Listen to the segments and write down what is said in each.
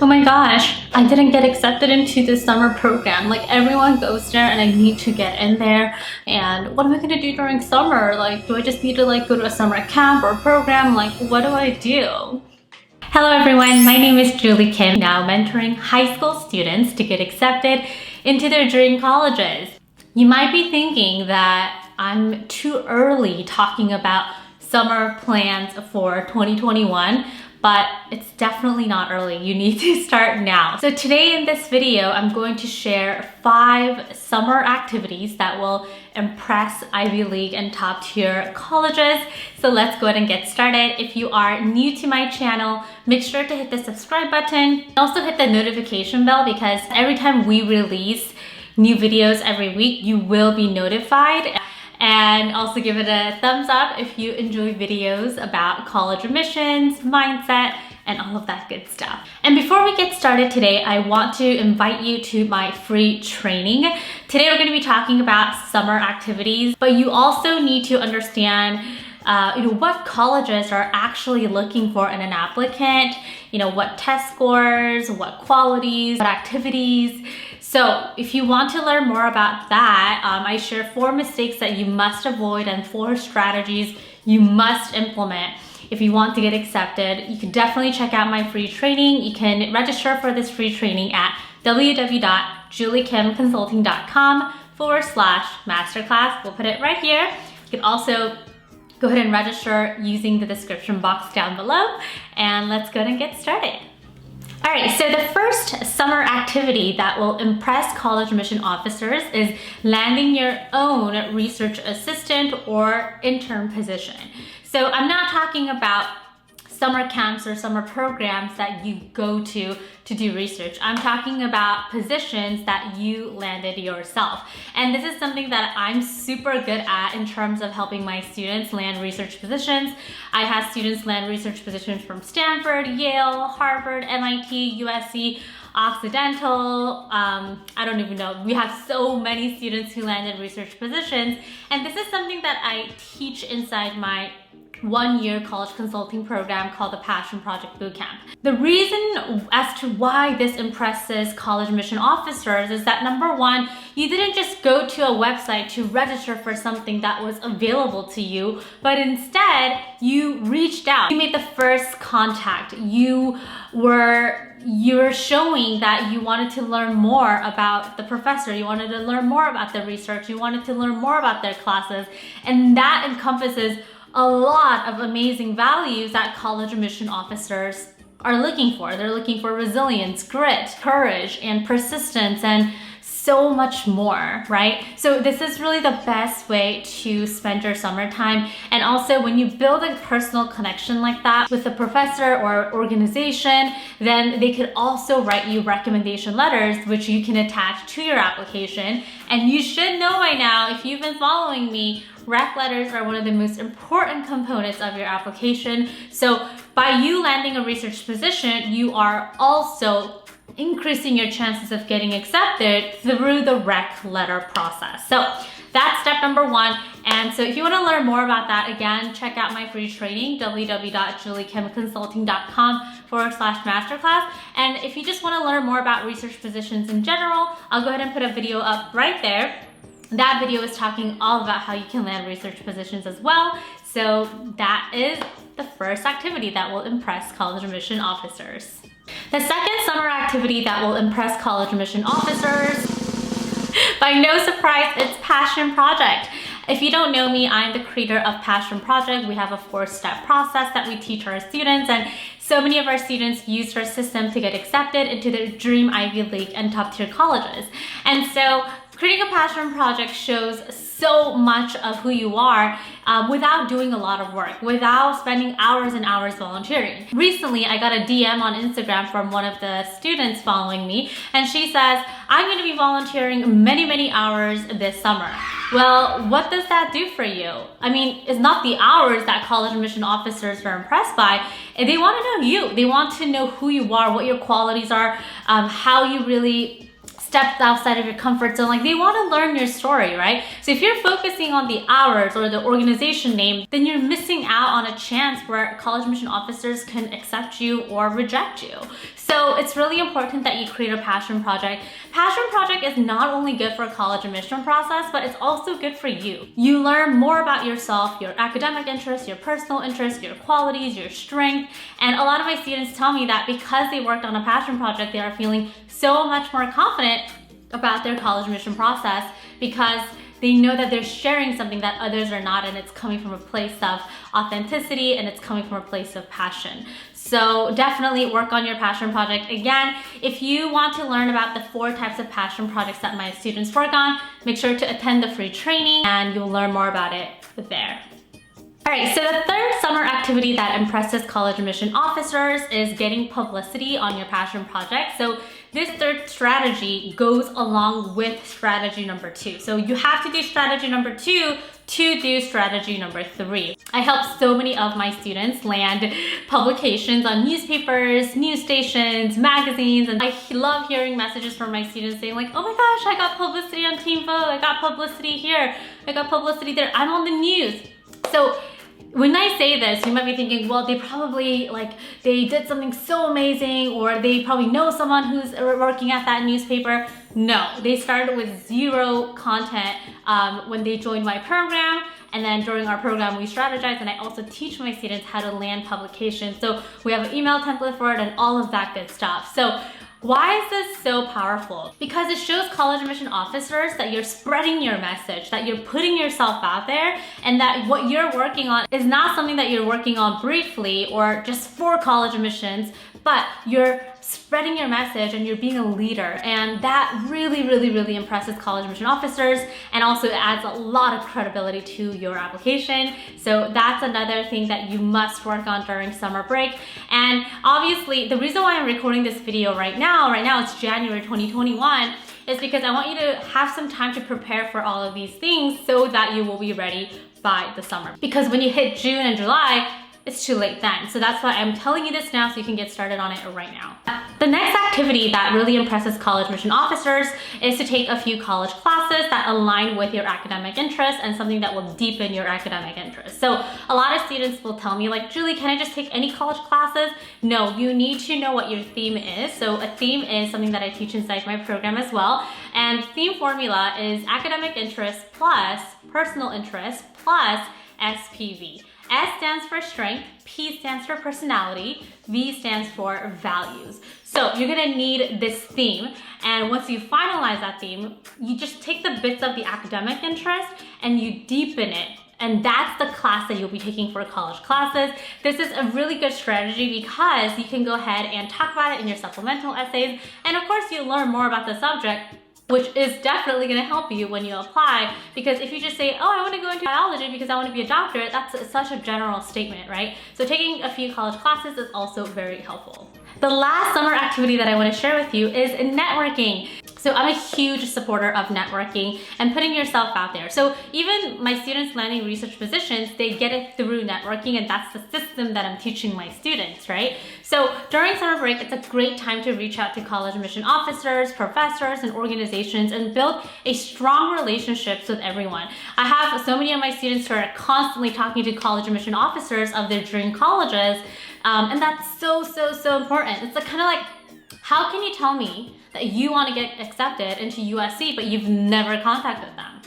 Oh my gosh, I didn't get accepted into this summer program. Like everyone goes there and I need to get in there. And what am I gonna do during summer? Like, do I just need to go to a summer camp or program? Like, what do I do? Hello everyone, my name is Julie Kim, now mentoring high school students to get accepted into their dream colleges. You might be thinking that I'm too early talking about summer plans for 2021, but it's definitely not early. You need to start now. So today in this video, I'm going to share 5 summer activities that will impress Ivy League and top tier colleges. So let's go ahead and get started. If you are new to my channel, make sure to hit the subscribe button. Also hit the notification bell because every time we release new videos every week, you will be notified. And also give it a thumbs up if you enjoy videos about college admissions, mindset, and all of that good stuff. And before we get started today, I want to invite you to my free training. Today we're going to be talking about summer activities, but you also need to understand what colleges are actually looking for in an applicant, what test scores, what qualities, what activities. So if you want to learn more about that, I share 4 mistakes that you must avoid and 4 strategies you must implement if you want to get accepted. You can definitely check out my free training. You can register for this free training at www.juliekimconsulting.com/masterclass. We'll put it right here. You can also go ahead and register using the description box down below, and let's go ahead and get started. All right, so the first summer activity that will impress college admission officers is landing your own research assistant or intern position. So I'm not talking about summer camps or summer programs that you go to do research. I'm talking about positions that you landed yourself. And this is something that I'm super good at in terms of helping my students land research positions. I have students land research positions from Stanford, Yale, Harvard, MIT, USC, Occidental, I don't even know. We have so many students who landed research positions. And this is something that I teach inside my 1-year college consulting program called the Passion Project Bootcamp. The reason as to why this impresses college admission officers is that number 1, you didn't just go to a website to register for something that was available to you, but instead you reached out. You made the first contact. You're showing that you wanted to learn more about the professor, you wanted to learn more about the research, you wanted to learn more about their classes, and that encompasses a lot of amazing values that college admission officers are looking for. They're looking for resilience, grit, courage, and persistence, and so much more, right? So this is really the best way to spend your summertime. And also when you build a personal connection like that with a professor or organization, then they could also write you recommendation letters, which you can attach to your application. And you should know by now, if you've been following me, rec letters are one of the most important components of your application. So by you landing a research position, you are also increasing your chances of getting accepted through the rec letter process. So that's step number 1. And so if you want to learn more about that, again, check out my free training, www.juliekimconsulting.com/masterclass. And if you just want to learn more about research positions in general, I'll go ahead and put a video up right there. That video is talking all about how you can land research positions as well. So that is the first activity that will impress college admission officers. The second summer activity that will impress college admission officers, by no surprise, it's Passion Project. If you don't know me, I'm the creator of Passion Project. We have a 4-step process that we teach our students, and so many of our students use our system to get accepted into their dream Ivy League and top tier colleges. And so creating a passion project shows so much of who you are without doing a lot of work, without spending hours and hours volunteering. Recently, I got a DM on Instagram from one of the students following me, and she says, I'm going to be volunteering many, many hours this summer. Well, what does that do for you? I mean, it's not the hours that college admission officers are impressed by. They want to know you. They want to know who you are, what your qualities are, how you really stepped outside of your comfort zone. Like, they want to learn your story, right? So if you're focusing on the hours or the organization name, then you're missing out on a chance where college admission officers can accept you or reject you. So it's really important that you create a passion project. Passion project is not only good for a college admission process, but it's also good for you. You learn more about yourself, your academic interests, your personal interests, your qualities, your strength. And a lot of my students tell me that because they worked on a passion project, they are feeling so much more confident about their college admission process because they know that they're sharing something that others are not, and it's coming from a place of authenticity and it's coming from a place of passion. So definitely work on your passion project. Again, if you want to learn about the 4 types of passion projects that my students work on, make sure to attend the free training and you'll learn more about it there. All right, so the third summer activity that impresses college admission officers is getting publicity on your passion project. So this third strategy goes along with strategy number 2. So you have to do strategy number 2 to do strategy number 3. I help so many of my students land publications on newspapers, news stations, magazines, and I love hearing messages from my students saying like, oh my gosh, I got publicity on Teen Vogue, I got publicity here, I got publicity there, I'm on the news. So when I say this, you might be thinking, well, they probably they did something so amazing, or they probably know someone who's working at that newspaper. No, they started with 0 content when they joined my program. And then during our program, we strategize, and I also teach my students how to land publications. So we have an email template for it and all of that good stuff. So why is this so powerful? Because it shows college admission officers that you're spreading your message, that you're putting yourself out there, and that what you're working on is not something that you're working on briefly or just for college admissions, but you're spreading your message and you're being a leader. And that really, really, really impresses college admission officers, and also adds a lot of credibility to your application. So that's another thing that you must work on during summer break. And obviously, the reason why I'm recording this video right now it's January 2021, is because I want you to have some time to prepare for all of these things so that you will be ready by the summer. Because when you hit June and July, it's too late then. So that's why I'm telling you this now so you can get started on it right now. The next activity that really impresses college admission officers is to take a few college classes that align with your academic interests and something that will deepen your academic interests. So a lot of students will tell me like, Julie, can I just take any college classes? No, you need to know what your theme is. So a theme is something that I teach inside my program as well. And theme formula is academic interest plus personal interest plus SPV. S stands for strength, P stands for personality, V stands for values. So you're gonna need this theme, and once you finalize that theme, you just take the bits of the academic interest and you deepen it. And that's the class that you'll be taking for college classes. This is a really good strategy because you can go ahead and talk about it in your supplemental essays, and of course you learn more about the subject, which is definitely gonna help you when you apply. Because if you just say, oh, I wanna go into biology because I wanna be a doctor, that's such a general statement, right? So taking a few college classes is also very helpful. The last summer activity that I wanna share with you is networking. So I'm a huge supporter of networking and putting yourself out there. So even my students landing research positions, they get it through networking, and that's the system that I'm teaching my students, right? So during summer break, it's a great time to reach out to college admission officers, professors, and organizations and build a strong relationships with everyone. I have so many of my students who are constantly talking to college admission officers of their dream colleges, and that's so important. It's kind of like, how can you tell me that you want to get accepted into USC, but you've never contacted them?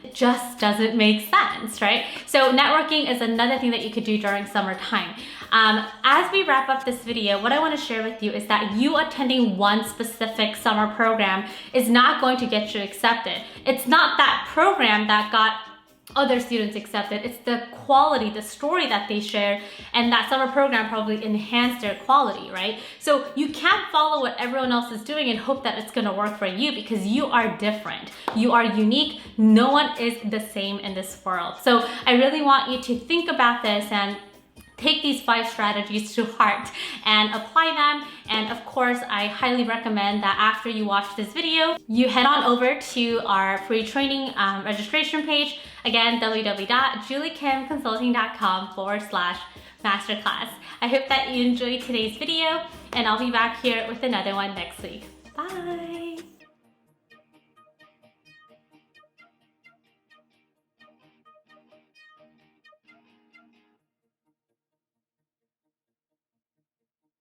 It just doesn't make sense, right? So networking is another thing that you could do during summertime. As we wrap up this video, what I want to share with you is that you attending one specific summer program is not going to get you accepted. It's not that program that got other students accepted. It's the quality, the story that they shared, and that summer program probably enhanced their quality, right? So you can't follow what everyone else is doing and hope that it's gonna work for you, because you are different. You are unique. No one is the same in this world. So I really want you to think about this and take these 5 strategies to heart and apply them. And of course, I highly recommend that after you watch this video, you head on over to our free training registration page. Again, www.juliekimconsulting.com/masterclass. I hope that you enjoyed today's video, and I'll be back here with another one next week. Bye.